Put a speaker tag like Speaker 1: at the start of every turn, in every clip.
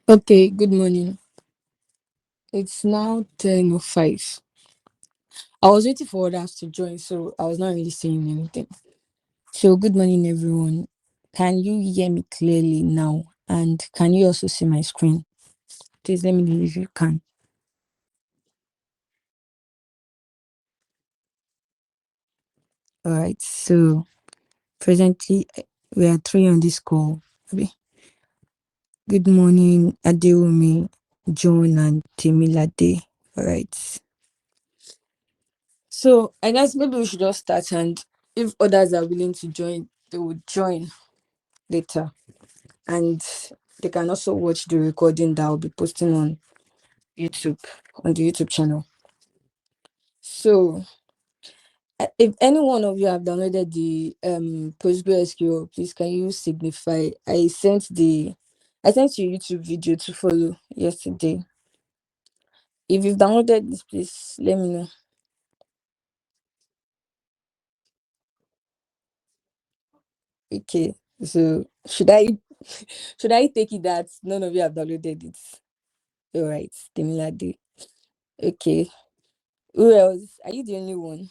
Speaker 1: Okay, good morning. It's now 10:05. I was waiting for others to join, so I was not really saying anything. So, good morning, everyone. Can you hear me clearly now? And can you also see my screen? Please let me know if you can. All right, so presently we are three on this call. Okay. Good morning, Adewumi, John, and Temilade. All right. So, I guess maybe we should just start, and if others are willing to join, they would join later. And they can also watch the recording that I'll be posting on YouTube, on the YouTube channel. So, if any one of you have downloaded the PostgreSQL, please can you signify? I sent you a YouTube video to follow yesterday. If you've downloaded this, please let me know. Okay. So should I take it that none of you have downloaded it? All right, Temilade. Okay. Who else? Are you the only one?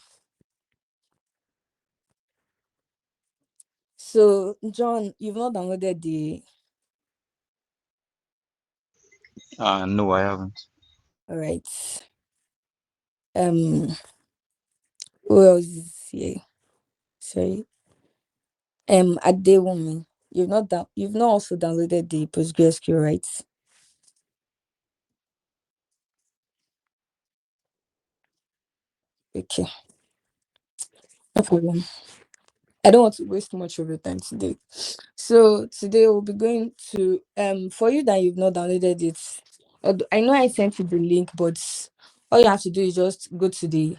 Speaker 1: So, John, you've not downloaded the.
Speaker 2: No, I haven't.
Speaker 1: All right. Um, who else is here? Sorry. Adewumi. You've not also downloaded the PostgreSQL, right? Okay, no problem. I don't want to waste much of your time today. So today we'll be going to for you that you've not downloaded it. I know I sent you the link, but all you have to do is just go to the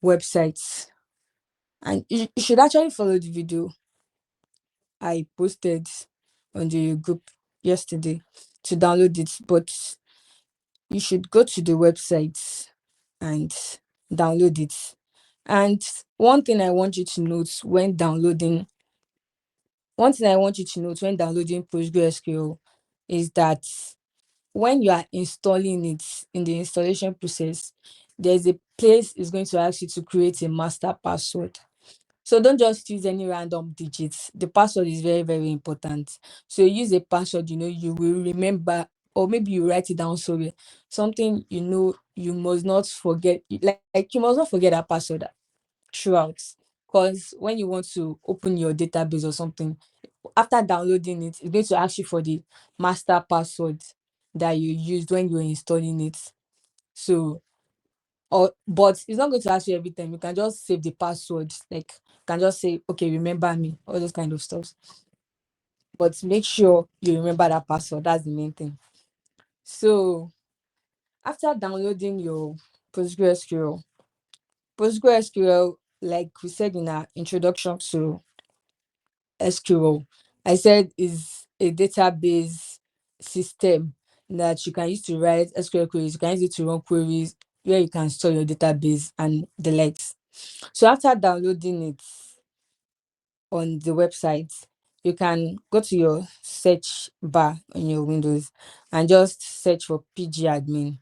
Speaker 1: website, and you should actually follow the video I posted on the group yesterday to download it, but you should go to the website and download it. And one thing I want you to note when downloading, one thing I want you to note when downloading PostgreSQL is that when you are installing it in the installation process, there's a place it's going to ask you to create a master password. So don't just use any random digits. The password is very, very important. So use a password you will remember, or maybe you write it down. Sorry, something you must not forget. Like you must not forget that password throughout. Because when you want to open your database or something, after downloading it, it's going to ask you for the master password that you used when you were installing it. So but it's not going to ask you every time. You can just save the password. Like you can just say, okay, remember me, all those kind of stuff. But make sure you remember that password. That's the main thing. So after downloading your PostgreSQL, PostgreSQL, like we said in our introduction to SQL, I said is a database system that you can use to write SQL queries. You can use it to run queries where you can store your database and the likes. So after downloading it on the website, you can go to your search bar on your Windows and just search for PgAdmin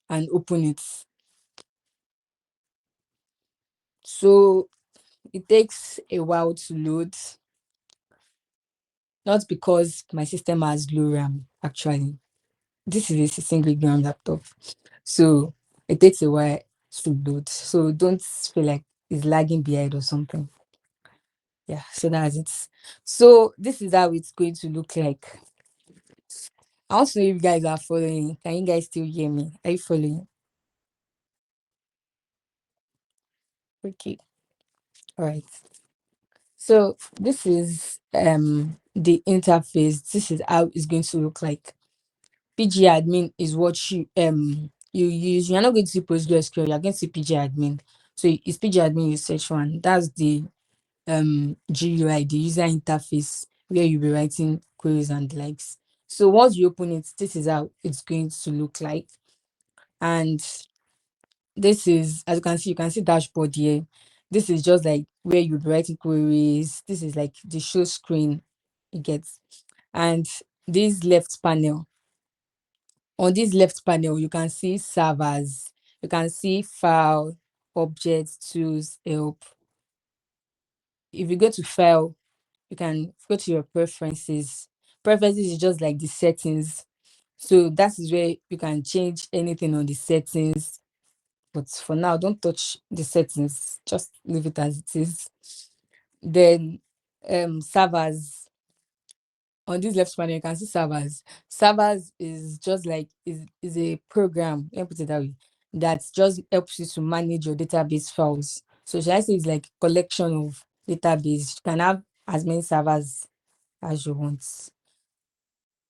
Speaker 1: and open it. So it takes a while to load, not because my system has low RAM actually. This is a 16 gig RAM laptop. So it takes a while to load. So don't feel like it's lagging behind or something. Yeah, so that's it. So this is how it's going to look like. I want to know if you guys are following. Can you guys still hear me? Are you following? Okay. All right. So this is the interface. This is how it's going to look like. PgAdmin is what you use. You're not going to see PostgreSQL, you're going to see PgAdmin. So it's PgAdmin you search one. That's the GUI, the user interface where you'll be writing queries and the likes. So once you open it, this is how it's going to look like. And this is, as you can see dashboard here. This is just like where you'll be writing queries. This is like the show screen it gets. And this left panel. On this left panel, you can see servers, you can see file, objects, tools, help. If you go to file, you can go to your preferences. Preferences is just like the settings. So that is where you can change anything on the settings. But for now, don't touch the settings. Just leave it as it is. Then servers. On this left panel, you can see servers. Servers is just like is a program, let me put it that way, that just helps you to manage your database files. So should I say it's like collection of database. You can have as many servers as you want.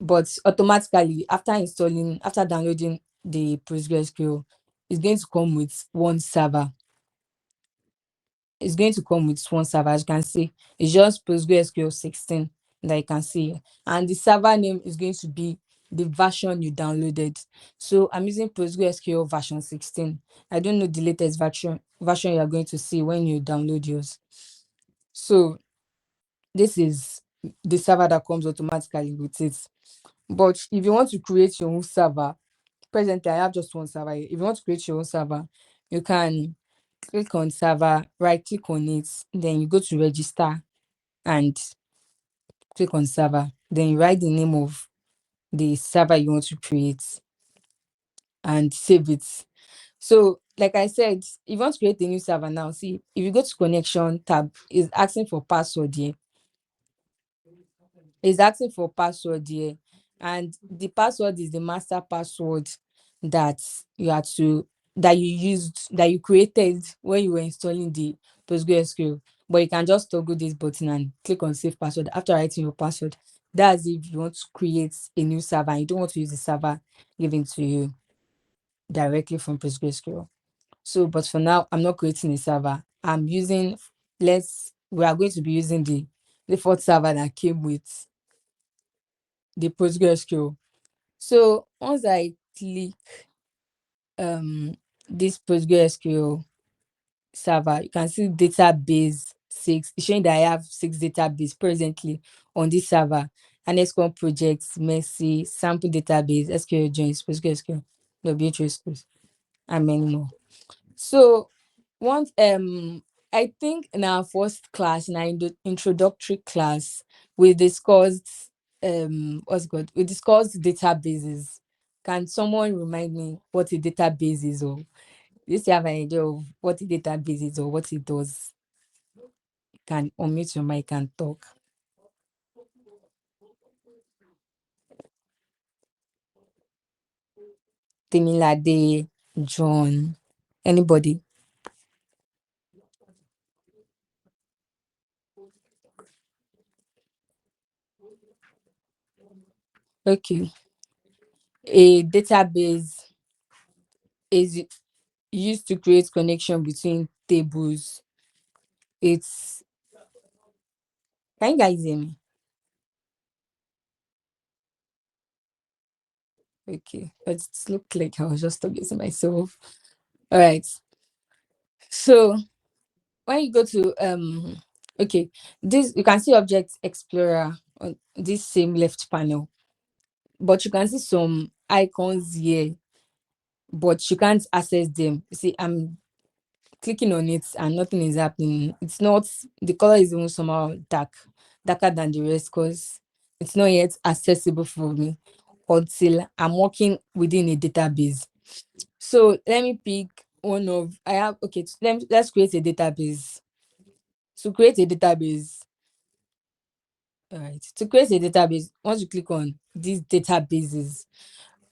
Speaker 1: But automatically, after downloading the PostgreSQL, it's going to come with one server. It's going to come with one server. As you can see, it's just PostgreSQL 16 that you can see. And the server name is going to be the version you downloaded. So I'm using PostgreSQL version 16. I don't know the latest version you are going to see when you download yours. So this is the server that comes automatically with it. But if you want to create your own server, presently I have just one server. If you want to create your own server, you can click on server, right click on it, then you go to register and click on server. Then you write the name of the server you want to create and save it. So, like I said, if you want to create a new server now, see if you go to connection tab, it's asking for password here. It's asking for password here, and the password is the master password that you had to that you used that you created when you were installing the PostgreSQL. But you can just toggle this button and click on save password after writing your password. That's if you want to create a new server and you don't want to use the server given to you directly from PostgreSQL. So, but for now, I'm not creating a server. I'm using we are going to be using the default server that came with the PostgreSQL. So once I click this PostgreSQL server, you can see database 6. It's showing that I have 6 database presently on this server. And SQL projects, Messi, sample database, SQL joins, PostgreSQL, WHSQL, and many more. So once I think in our first class, in our introductory class, we discussed we discussed databases. Can someone remind me what a database is, or do you have an idea of what a database is or what it does? You can unmute your mic and talk. Temilade, John, anybody? Okay. A database is used to create connection between tables. It's Can you guys hear me? Okay, but it looked like I was just talking to myself. All right. So when you go to okay, this you can see Object Explorer on this same left panel, but you can see some icons here, but you can't access them. You see, I'm clicking on it and nothing is happening. It's not The color is even somehow darker than the rest because it's not yet accessible for me until I'm working within a database. So let me pick one of I have okay, let's create a database. To create a database, all right. To create a database, once you click on these databases,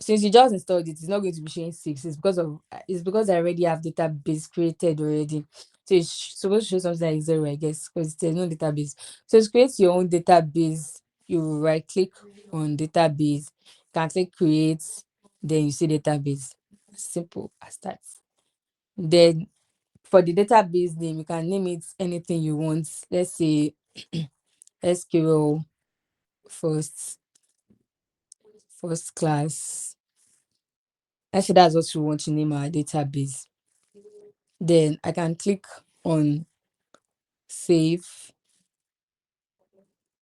Speaker 1: since you just installed it, it's not going to be showing 6. It's because I already have database created already. So it's supposed to show something like 0, I guess, because there's no database. So to create your own database, you right click on database, you can click create, then you see database. Simple as that. Then for the database name, you can name it anything you want. Let's say SQL first class. Actually, that's what we want to name our database. Then I can click on save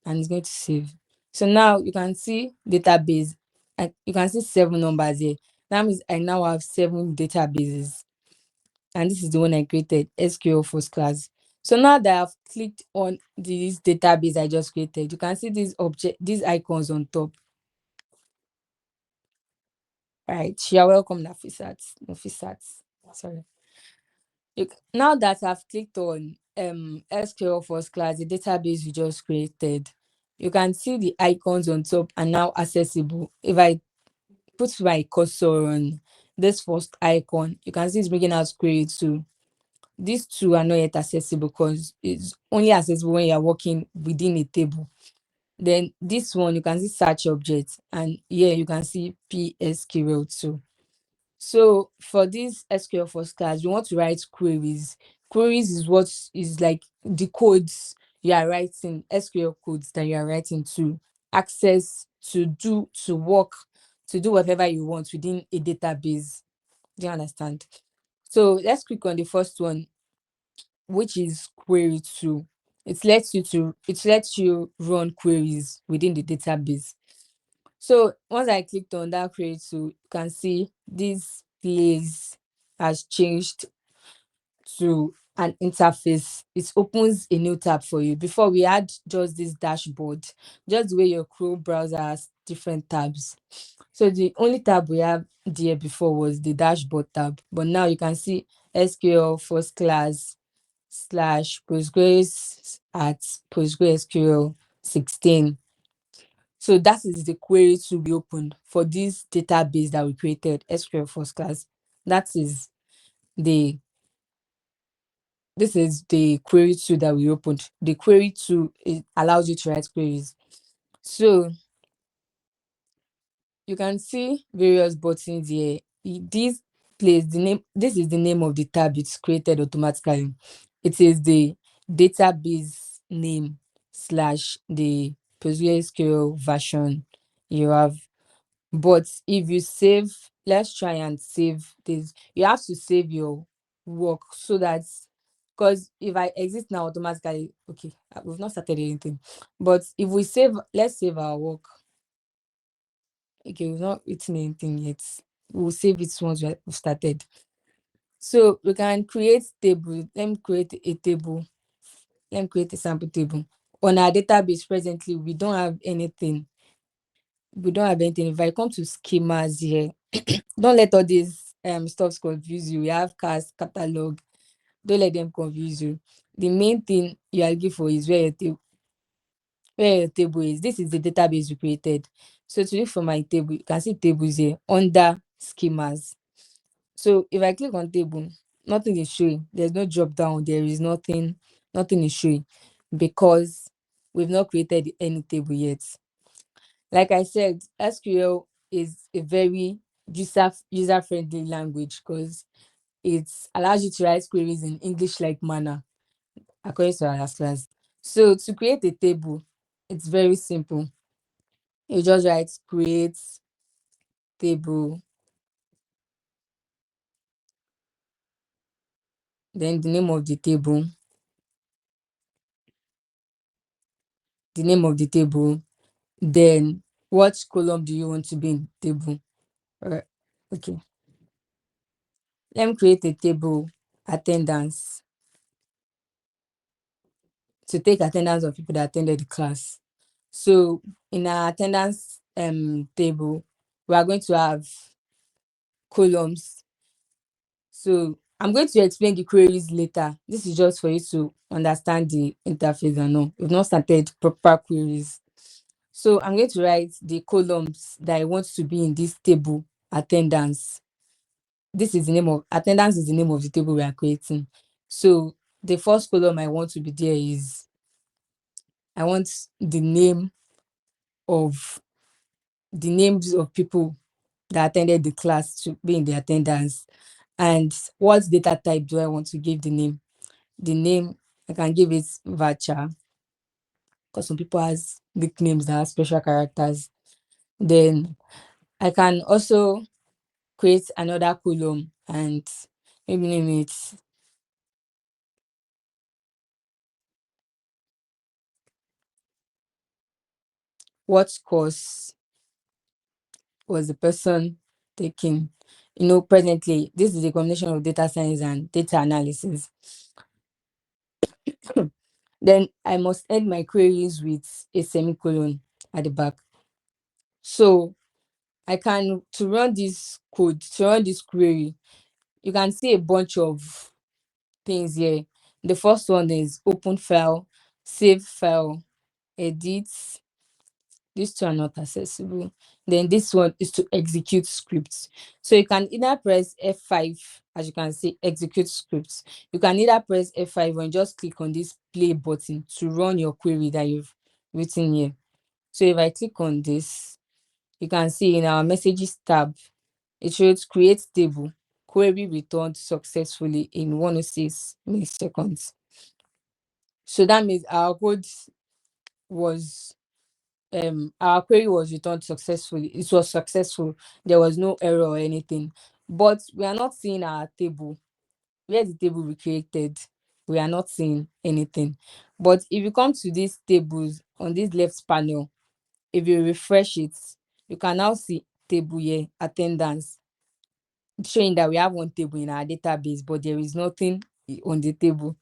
Speaker 1: and it's going to save. So now you can see database, and you can see 7 numbers here. That means I now have 7 databases, and this is the one I created, SQL first class. So now that I've clicked on this database I just created, you can see these icons on top. Right, you're welcome, Nafisat. Sorry. Now that I've clicked on SQL first class, the database we just created, you can see the icons on top are now accessible. If I put my cursor on this first icon, you can see it's bringing out query 2. These two are not yet accessible because it's only accessible when you're working within a table. Then this one, you can see search objects, and here you can see PSQL2. So for this SQL first class, you want to write queries. Queries is what is like the codes you are writing, SQL codes that you are writing to access, to work, to do whatever you want within a database. Do you understand? So let's click on the first one, which is query 2. It lets you run queries within the database. So once I clicked on that query 2, you can see this place has changed to an interface. It opens a new tab for you. Before, we had just this dashboard, just the way your Chrome browser has different tabs. So the only tab we have there before was the dashboard tab, but now you can see SQL first class slash Postgres at PostgreSQL 16. So that is the query to be opened for this database that we created, SQL first class. That is the this is the query tool that we opened. The query tool, it allows you to write queries. So you can see various buttons here. This place, this is the name of the tab it's created automatically. It is the database name slash the PostgreSQL version you have. But if you save, let's try and save this. You have to save your work so that, because if I exit now automatically, okay, we've not started anything. But if we save, let's save our work. Okay, we've not written anything yet. We'll save it once we've started. So we can create table. Let me create a table. Let me create a sample table. On our database presently, we don't have anything. If I come to schemas here, don't let all these stuffs confuse you. We have cast, catalog. Don't let them confuse you. The main thing you are looking for is where your table is. This is the database we created. So to look for my table, you can see tables here under schemas. So if I click on table, nothing is showing. There's no drop down. There is nothing is showing because we've not created any table yet. Like I said, SQL is a very user friendly language because it allows you to write queries in English like manner, according to our last class. So to create a table, it's very simple. You just write create table, then the name of the table, then what column do you want to be in the table? Alright, okay. Let me create a table attendance to take attendance of people that attended the class. So in our attendance table, we are going to have columns. So I'm going to explain the queries later. This is just for you to understand the interface and all. We've not started proper queries. So I'm going to write the columns that I want to be in this table attendance. This is the name of attendance, is the name of the table we are creating. So the first column I want to be there is I want of the names of people that attended the class to be in the attendance. And what data type do I want to give the name? The name, I can give it voucher because some people has nicknames that have special characters. Then I can also create another column and maybe name it what course was the person taking. Presently, this is a combination of data science and data analysis. Then I must end my queries with a semicolon at the back. So I can, to run this code, to run this query, you can see a bunch of things here. The first one is open file, save file, edit. These two are not accessible. Then this one is to execute scripts. So you can either press F5, as you can see, execute scripts. You can either press F5 and just click on this play button to run your query that you've written here. So if I click on this, you can see in our messages tab, it shows create table, query returned successfully in 106 milliseconds. So that means was our query was returned successfully. It was successful. There was no error or anything. But we are not seeing our table. Where's the table we created? We are not seeing anything. But if you come to these tables on this left panel, if you refresh it, you can now see table here, attendance, showing that we have one table in our database, but there is nothing on the table.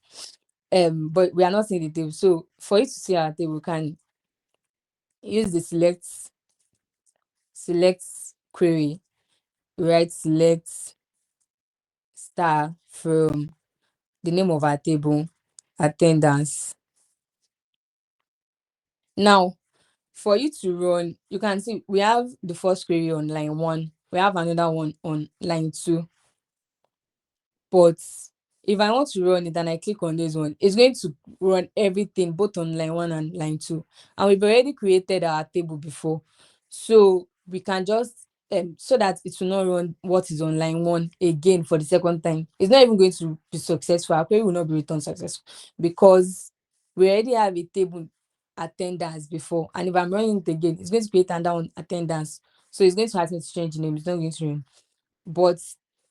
Speaker 1: But we are not seeing the table. So for you to see our table, we can use the select query, write select star from the name of our table, attendance. Now, for you to run, you can see we have the first query on line 1, we have another one on line 2. But if I want to run it and I click on this one, it's going to run everything both on line 1 and line 2. And we've already created our table before. So we can just, so that it will not run what is on line 1 again for the second time. It's not even going to be successful. Our query will not be returned successful because we already have a table attendance before. And if I'm running it again, it's going to create another one attendance. So it's going to ask me to change the name. It's not going to run. But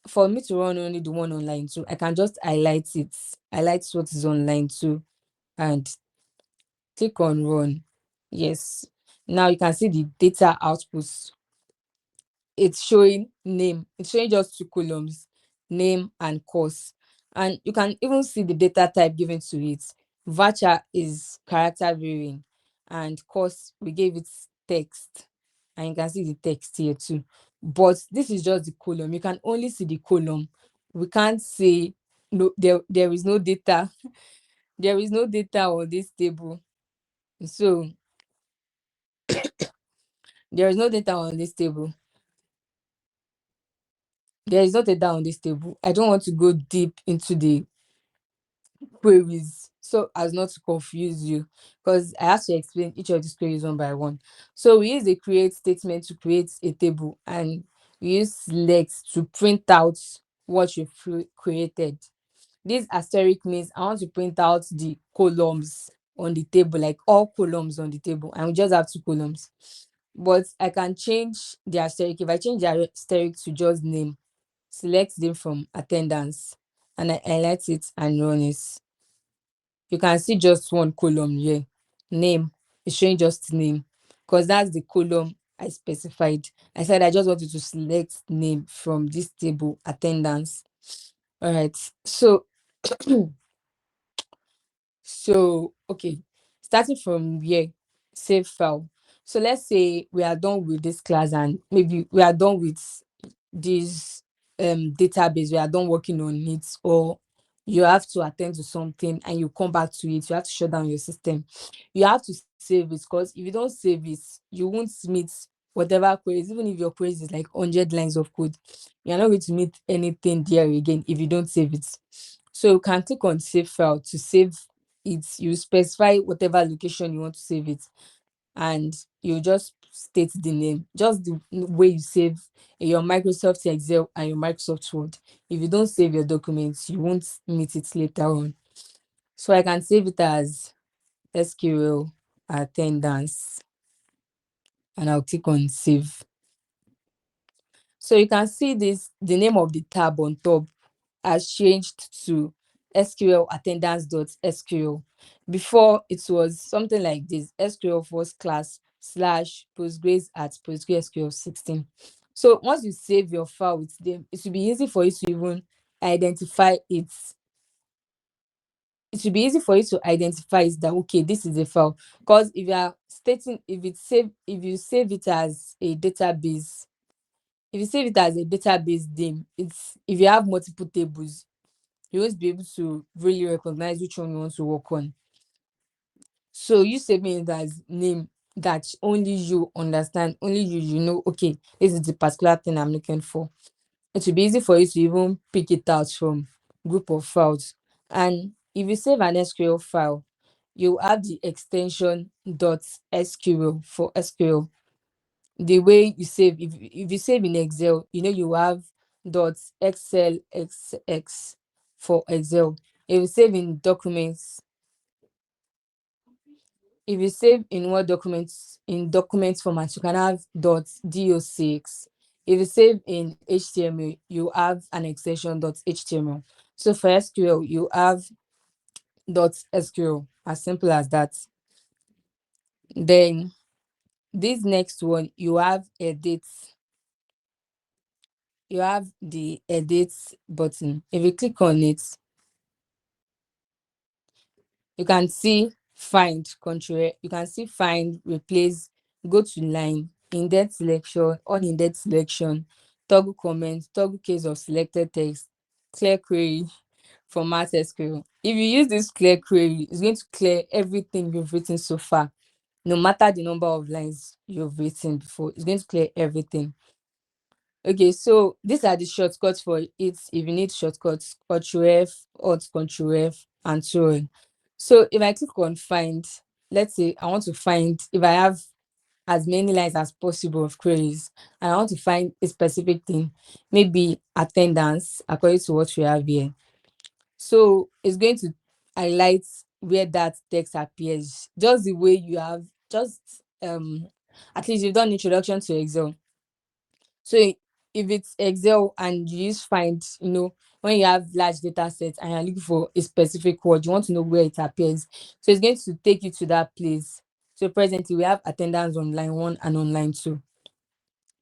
Speaker 1: for me to run only the one on line 2, I can just highlight it, highlight what is on line 2 and click on run. Yes. Now you can see the data outputs. It's showing name. It's showing just 2 columns, name and course. And you can even see the data type given to it. Voucher is character varying, and course we gave it text. And you can see the text here too. But this is just the column. You can only see the column. We can't say no, there is no data. There is no data on this table. So there is no data on this table. There is no data on this table. I don't want to go deep into the queries so as not to confuse you, because I have to explain each of these queries one by one. So we use the create statement to create a table, and we use select to print out what you've created. This asterisk means I want to print out the columns on the table, like all columns on the table, and we just have 2 columns. But I can change the asterisk. If I change the asterisk to just name, select them from attendance, and I highlight it and run it, you can see just 1 column here. Name is showing just name because that's the column I specified. I said I just wanted to select name from this table, attendance. All right. So okay, starting from here, save file. So let's say we are done with this class and maybe we are done with this database, we are done working on it, or you have to attend to something and you come back to it, you have to shut down your system. You have to save it, because if you don't save it, you won't meet whatever queries. Even if your queries is like 100 lines of code, you're not going to meet anything there again if you don't save it. So you can click on save file to save it. You specify whatever location you want to save it, and you just state the name, just the way you save in your Microsoft Excel and your Microsoft Word. If you don't save your documents, you won't meet it later on. So I can save it as SQL attendance, and I'll click on save. So you can see this, the name of the tab on top has changed to SQL attendance.sql. Before it was something like this: SQL first class /postgres at PostgreSQL 16. So once you save your file with them, it will be easy for you to even identify it. It should be easy for you to identify is that okay, this is a file. Because if you are stating, if you save it as a database, if you save it as a database name, it's if you have multiple tables, you won't be able to really recognize which one you want to work on. So you saving it as name that only you understand, only you know, okay, this is the particular thing I'm looking for. It will be easy for you to even pick it out from group of files. And if you save an SQL file, you add the extension .sql for SQL. The way you save, if you save in Excel, you know you have .xlsx for Excel. If you save in documents, if you save in Word documents, in document format, you can have .docx. If you save in HTML, you have an extension .html. So for SQL, you have .sql, as simple as that. Then this next one, you have edit. You have the edit button. If you click on it, you can see find control. You can see find, replace, go to line, indent selection, unindent selection, toggle comment, toggle case of selected text, clear query, format SQL. If you use this clear query, it's going to clear everything you've written so far. No matter the number of lines you've written before, it's going to clear everything. Okay, so these are the shortcuts for it. If you need shortcuts, Ctrl F, Alt Ctrl F, and so on. So if I click on find, let's say I want to find, if I have as many lines as possible of queries and I want to find a specific thing, maybe attendance, according to what we have here. So it's going to highlight where that text appears, just the way you have, just at least you've done introduction to Excel. So if it's Excel and you use find, you know, when you have large data sets and you're looking for a specific word, you want to know where it appears. So it's going to take you to that place. So presently we have attendance on line 1 and on line 2.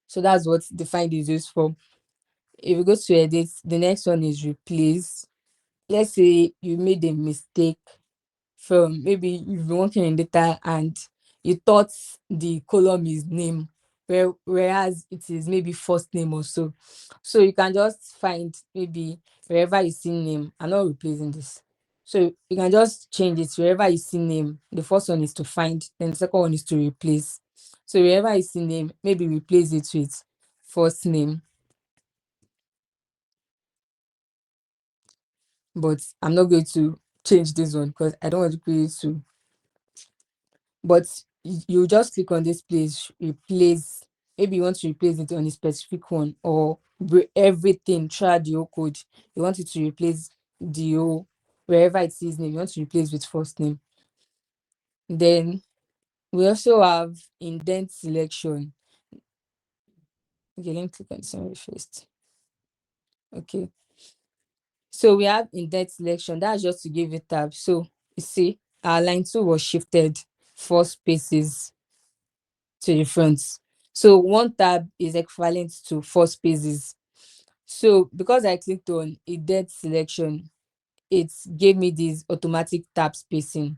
Speaker 1: So that's what the find is used for. If you go to edit, the next one is replace. Let's say you made a mistake from, maybe you've been working in data and you thought the column is name, whereas it is maybe first name or so. So you can just find, maybe wherever you see name, I'm not replacing this. So you can just change it wherever you see name. The first one is to find, then the second one is to replace. So wherever you see name, maybe replace it with first name. But I'm not going to change this one because I don't want to create to. But you just click on this place, replace. Maybe you want to replace it on a specific one, or everything throughout the whole code. You want it to replace the whole, wherever it says name, you want to replace with first name. Then we also have indent selection. Okay, let me click on this one first. Okay. So we have indent selection. That's just to give it tab. So you see, our line 2 was shifted 4 spaces to the front. So one tab is equivalent to 4 spaces. So because I clicked on indent selection, it gave me this automatic tab spacing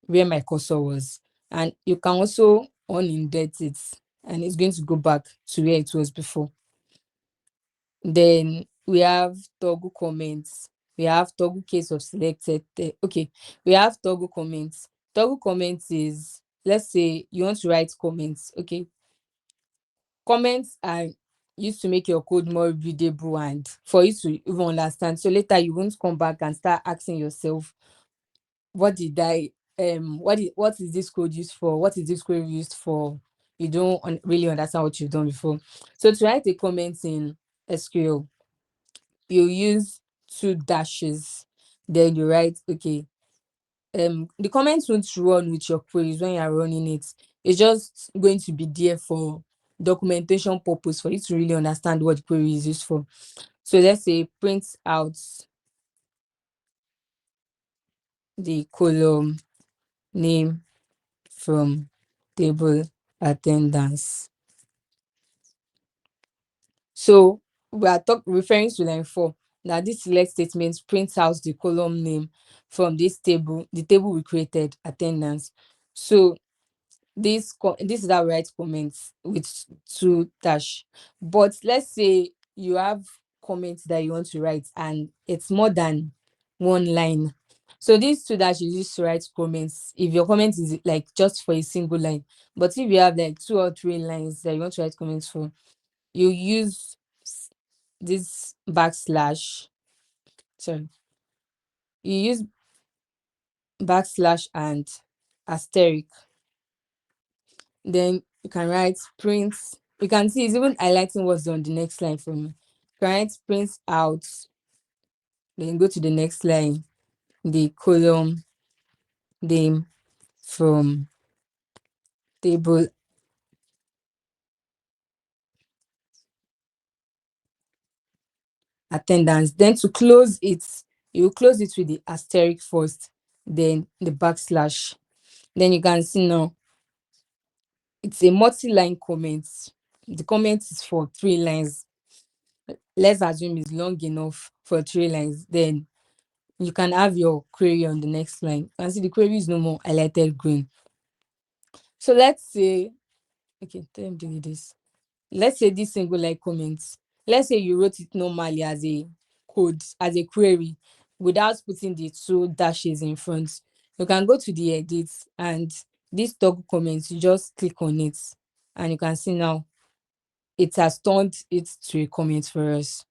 Speaker 1: where my cursor was. And you can also unindent it and it's going to go back to where it was before. Then we have toggle comments. We have toggle case of selected. Okay, we have toggle comments. Toggle comments is, let's say you want to write comments. Okay, comments are used to make your code more readable and for you to even understand. So later you won't come back and start asking yourself, what did I what is this code used for? What is this code used for? You don't really understand what you've done before. So to write a comment in SQL, you use 2 dashes, then you write, okay, the comments won't run with your queries when you're running it. It's just going to be there for documentation purpose, for you to really understand what the query is used for. So let's say print out the column name from table attendance. So we are referring to line 4, that this select statement prints out the column name from this table, the table we created, attendance. So this is how we write comments with two dash. But let's say you have comments that you want to write and it's more than one line. So these two dash is used to write comments if your comment is like just for a single line. But if you have like 2 or 3 lines that you want to write comments for, you use this backslash. Sorry, you use backslash and asterisk. Then you can write print. You can see it's even highlighting what's on the next line for me. You can write print out, then go to the next line, the column name from table attendance. Then to close it, you close it with the asterisk first, then the backslash. Then you can see now it's a multi-line comment. The comment is for 3 lines. Let's assume it's long enough for 3 lines. Then you can have your query on the next line. You can see the query is no more highlighted green. So let's say, okay, let me do this. Let's say this single line comments. Let's say you wrote it normally as a code, as a query, without putting the 2 dashes in front. You can go to the edit and this toggle comments, you just click on it and you can see now it has turned it to a comment for us,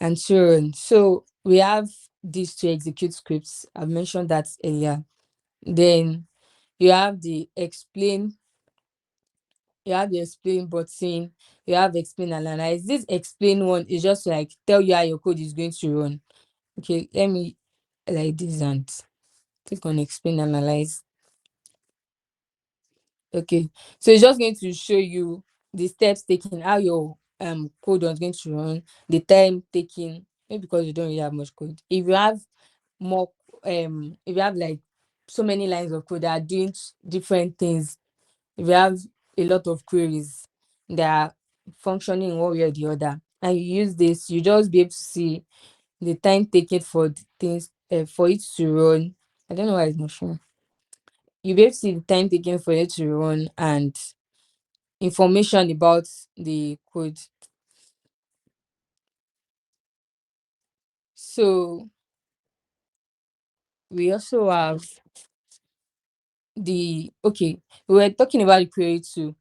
Speaker 1: and so on. So we have these to execute scripts. I've mentioned that earlier. Then you have the explain, you have the explain button, you have explain analyze. This explain one is just like tell you how your code is going to run. Okay, let me like this and click on explain analyze. Okay, so it's just going to show you the steps taken, how your code was going to run, the time taken, maybe because you don't really have much code. If you have more, if you have like so many lines of code that are doing different things, if you have a lot of queries that are functioning in one way or the other, and you use this, you just be able to see the time taken for the things, for it to run. I don't know why it's not showing. You'll be able to see the time taken for it to run and information about the code. So we also have okay, we were talking about the query too.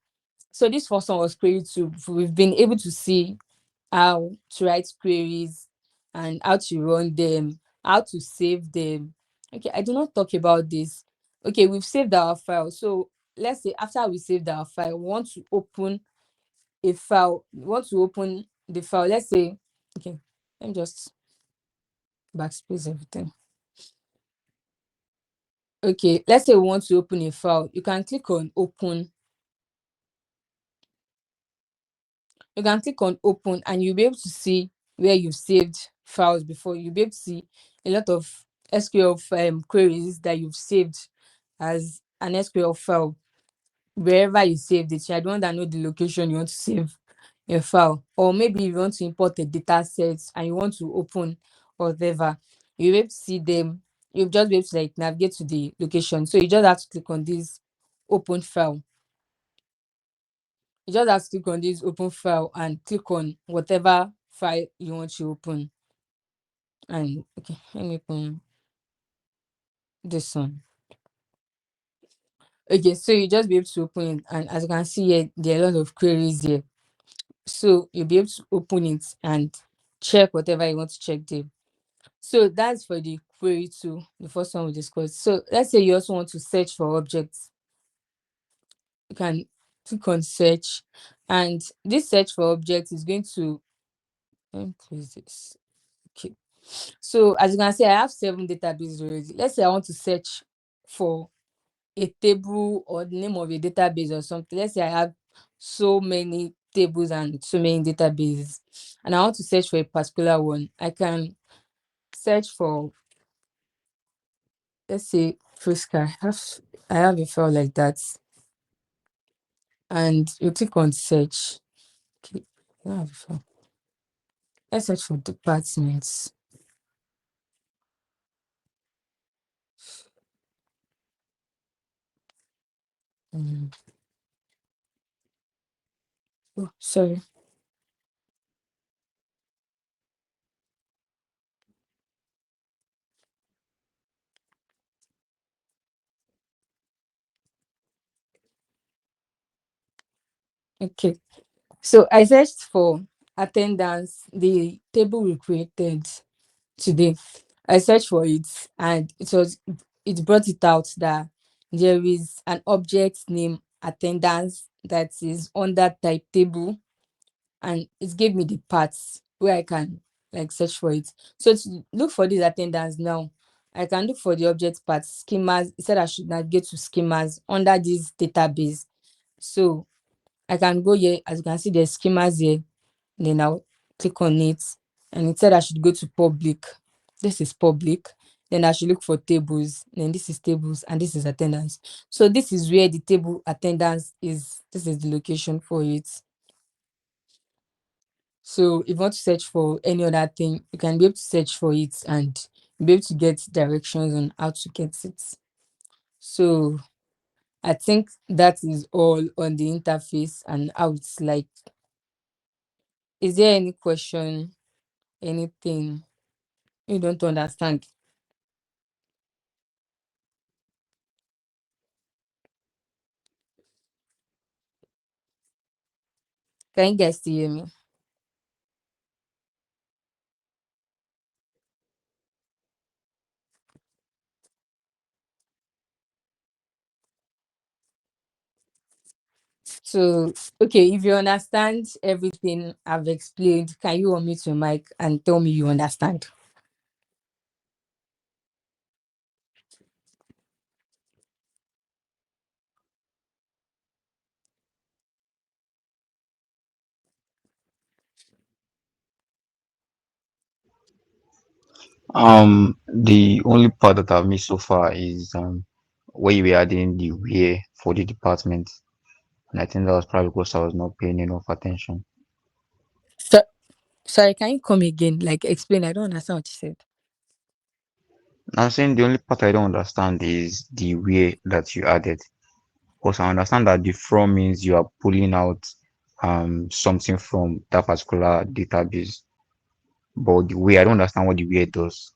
Speaker 1: So this first one was query two. We've been able to see how to write queries and how to run them, how to save them. Okay, I do not talk about this. Okay, we've saved our file. So let's say after we saved our file, we want to open a file. We want to open the file. Let's say, okay, let me just backspace everything. Okay, let's say we want to open a file. You can click on open. You can click on open and you'll be able to see where you've saved files before. You'll be able to see a lot of SQL queries that you've saved as an SQL file wherever you saved it. I don't want to know the location you want to save your file. Or maybe you want to import a data set and you want to open or whatever, you'll be able to see them. You'll just be able to like navigate to the location. So you just have to click on this open file. You just have to click on this open file and click on whatever file you want to open. And okay, let me open this one. Okay, so you just be able to open it, and as you can see here, there are a lot of queries here. So you'll be able to open it and check whatever you want to check there. So that's for the query two, the first one we discussed. So let's say you also want to search for objects. You can click on search, and this search for objects is going to, let me close this. Okay. So as you can see, I have 7 databases already. Let's say I want to search for a table or the name of a database or something. Let's say I have so many tables and so many databases, and I want to search for a particular one. I can search for let's say Frisker. I have a file like that, and you click on search. Okay, I don't have a file. Let's search for departments. Mm. Oh, sorry. Okay, so I searched for attendance, the table we created today. I searched for it, and it brought it out that there is an object named attendance that is on that type table, and it gave me the parts where I can like search for it. So to look for this attendance now, I can look for the object parts schemas. It said I should navigate to schemas under this database. So I can go here. As you can see, there's schemas here. Then I'll click on it, and it said I should go to public. This is public. Then I should look for tables. Then this is tables, and this is attendance. So this is where the table attendance is. This is the location for it. So if you want to search for any other thing, you can be able to search for it and be able to get directions on how to get it. So I think that is all on the interface and how it's like. Is there any question, anything you don't understand? Can you guys still hear me? So, okay, if you understand everything I've explained, can you unmute your mic and tell me you understand?
Speaker 2: The only part that I've missed so far is where you were adding the where for the department, and I think that was probably because I was not paying enough attention.
Speaker 1: So, sorry, can you come again? Like, explain. I don't understand what you said.
Speaker 2: I'm saying the only part I don't understand is the where that you added. Because I understand that the from means you are pulling out something from that particular database, but the where I don't understand what the where does.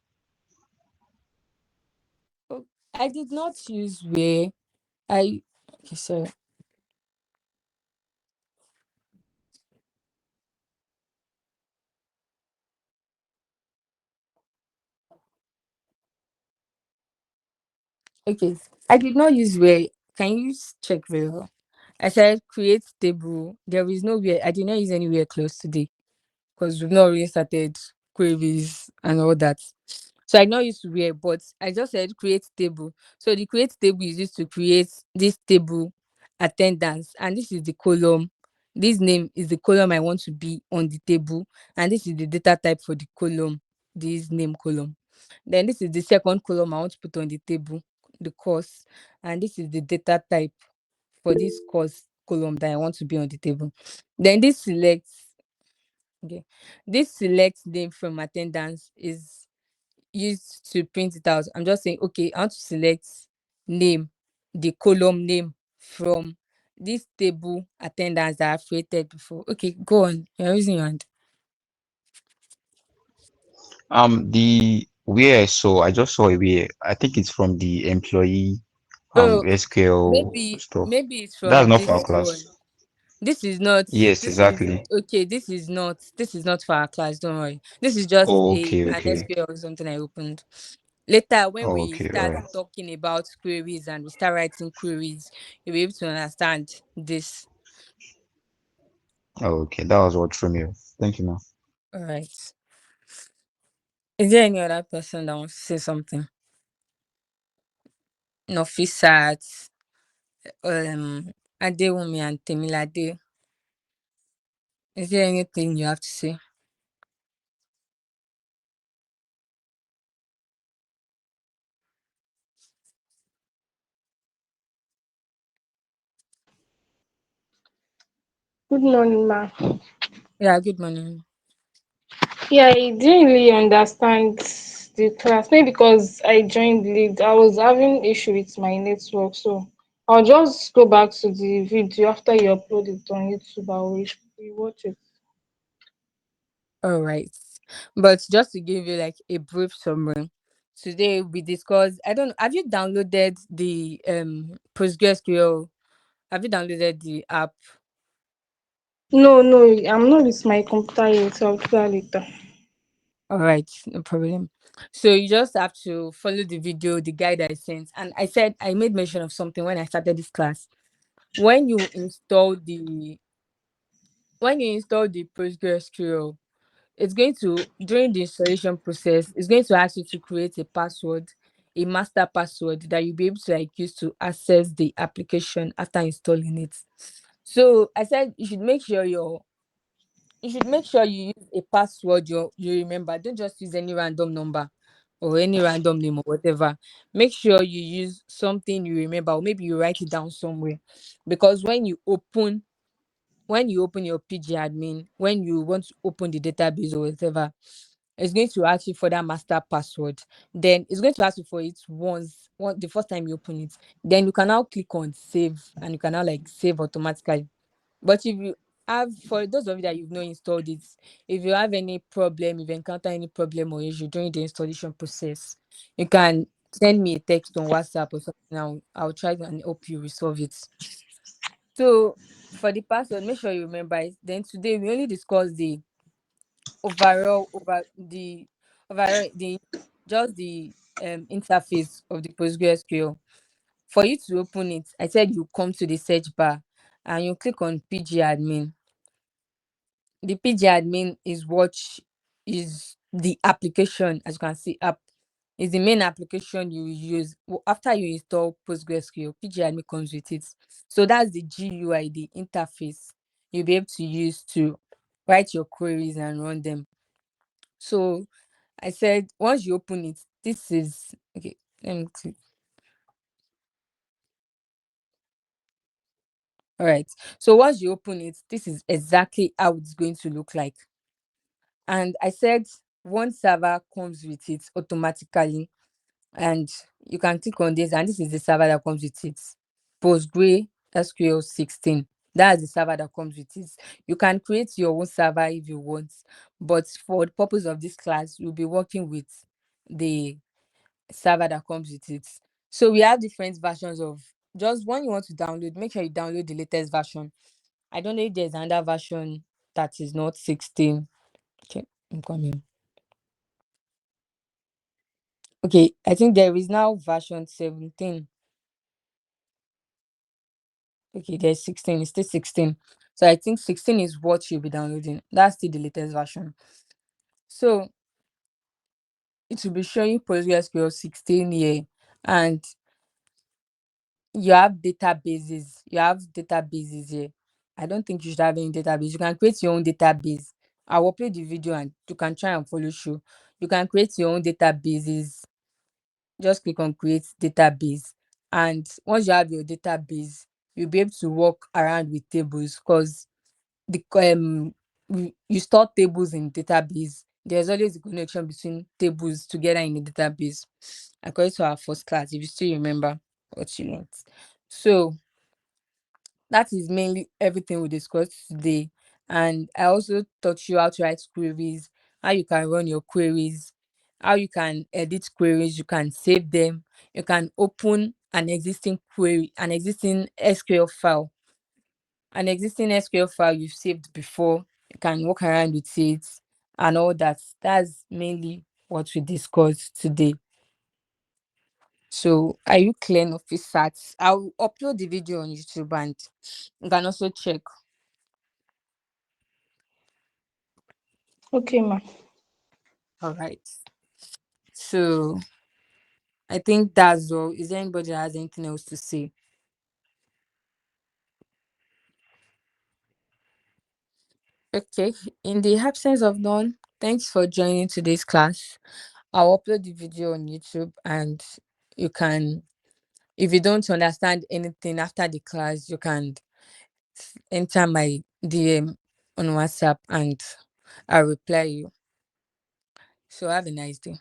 Speaker 1: Oh, I did not use where I. Okay, sorry. Okay, I did not use where. Can you check very well? I said create table. There is no where. I did not use anywhere close today because we've not really started queries and all that. So I not used to where, but I just said create table. So the create table is used to create this table attendance, and this is the column. This name is the column I want to be on the table, and this is the data type for the column, this name column. Then this is the second column I want to put on the table, the course, and this is the data type for this course column that I want to be on the table. Then this selects, okay, this select name from attendance is used to print it out. I'm just saying, okay, I want to select name, the column name from this table attendance that I've created before. Okay, go on. You're using your hand.
Speaker 2: The where I just saw a where. I think it's from the employee
Speaker 1: Oh,
Speaker 2: SQL stuff.
Speaker 1: maybe it's
Speaker 2: That's
Speaker 1: from
Speaker 2: not for
Speaker 1: this
Speaker 2: our class.
Speaker 1: one. This is not.
Speaker 2: Yes,
Speaker 1: This is
Speaker 2: exactly.
Speaker 1: okay. This is not for our class. Don't worry. This is just
Speaker 2: Oh,
Speaker 1: a
Speaker 2: okay,
Speaker 1: an
Speaker 2: okay.
Speaker 1: SQL or something I opened. Later, when
Speaker 2: Oh,
Speaker 1: we
Speaker 2: okay, all
Speaker 1: start
Speaker 2: right.
Speaker 1: talking about queries and we start writing queries, you'll be able to understand this.
Speaker 2: Oh, okay. That was what threw me off. Thank you, man.
Speaker 1: All right. Is there any other person that wants to say something? Nofisat, Adewumi and Temilade. Is there anything you have to say?
Speaker 3: Good morning, ma.
Speaker 1: Yeah, good morning.
Speaker 3: Yeah, I didn't really understand the class. Maybe because I joined late. I was having issue with my network, so I'll just go back to the video after you upload it on YouTube. I will watch it.
Speaker 1: All right. But just to give you like a brief summary, today we discussed, I don't know, have you downloaded the PostgreSQL? Have you downloaded the app?
Speaker 3: No, no, I'm not with my computer yet. So I'll do that later.
Speaker 1: All right, no problem. So you just have to follow the video, the guide I sent. And I said I made mention of something when I started this class. When you install the PostgreSQL, it's going to, during the installation process, it's going to ask you to create a password, a master password that you'll be able to like use to access the application after installing it. So I said you should make sure you use a password you remember. Don't just use any random number or any random name or whatever. Make sure you use something you remember, or maybe you write it down somewhere. Because when you open your PgAdmin, when you want to open the database or whatever, it's going to ask you for that master password. Then it's going to ask you for it the first time you open it. Then you can now click on save, and you can now like save automatically. But if you have, for those of you that you've not installed it, if you have any problem, if you encounter any problem or issue during the installation process, you can send me a text on WhatsApp or something. I'll try to and help you resolve it. So for the password, make sure you remember it. Then today we only discuss the overall over the overall the just the interface of the PostgreSQL. For you to open it, I said you come to the search bar and you click on PgAdmin. The PgAdmin is the application, as you can see, app is the main application you use after you install PostgreSQL. PgAdmin comes with it, so that's the GUI, the interface you'll be able to use to write your queries and run them. So I said once you open it, this is okay. Let me click. All right. So once you open it, this is exactly how it's going to look like. And I said one server comes with it automatically, and you can click on this, and this is the server that comes with it. PostgreSQL 16. That's the server that comes with it. You can create your own server if you want, but for the purpose of this class, you'll be working with the server that comes with it. So we have different versions of, just when you want to download, make sure you download the latest version. I don't know if there's another version that is not 16. Okay, I'm coming. Okay, I think there is now version 17. Okay, there's 16. It's still 16. So I think 16 is what you'll be downloading. That's still the latest version. So it will be showing PostgreSQL 16 here. And you have databases. You have databases here. I don't think you should have any database. You can create your own database. I'll upload the video and you can try and follow through. You can create your own databases. Just click on create database. And once you have your database, you'll be able to walk around with tables, because the you store tables in database. There's always a connection between tables together in the database, according to our first class, if you still remember what you learned. So that is mainly everything we discussed today. And I also taught you how to write queries, how you can run your queries, how you can edit queries, you can save them, you can open an existing query, an existing SQL file you've saved before. You can walk around with it and all that. That's mainly what we discussed today. So are you clear of this sat? I'll upload the video on YouTube and you can also check.
Speaker 3: Okay, ma.
Speaker 1: All right. So I think that's all. Is there anybody that has anything else to say? Okay. In the absence of none, thanks for joining today's class. I'll upload the video on YouTube, and you can, if you don't understand anything after the class, you can enter my DM on WhatsApp and I'll reply you. So have a nice day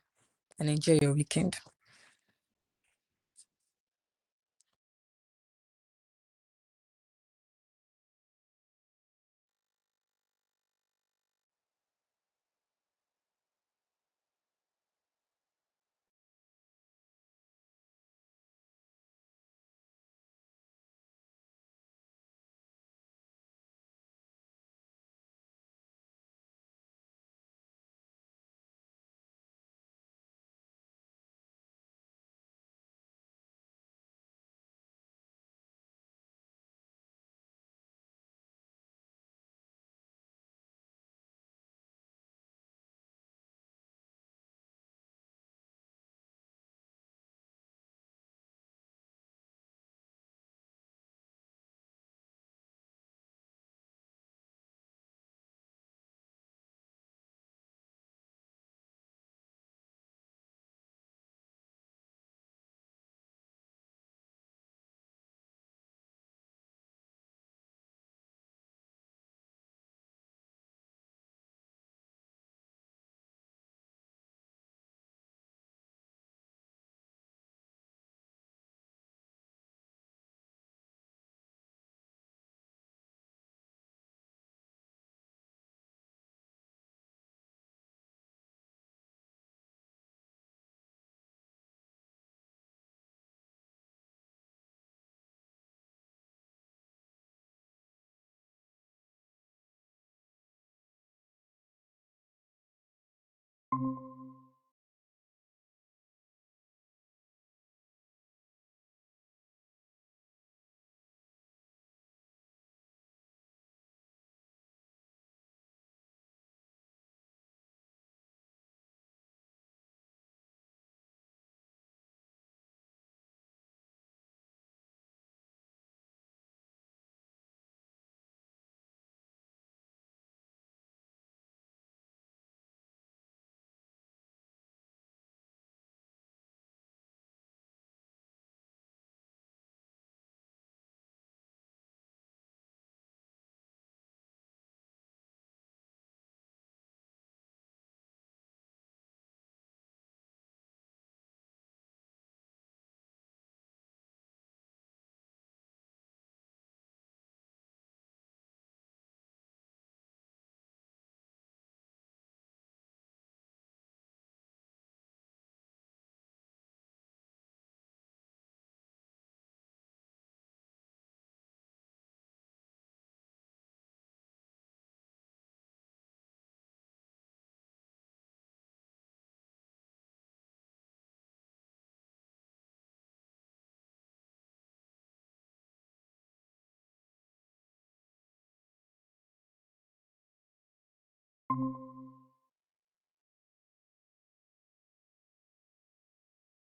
Speaker 1: and enjoy your weekend.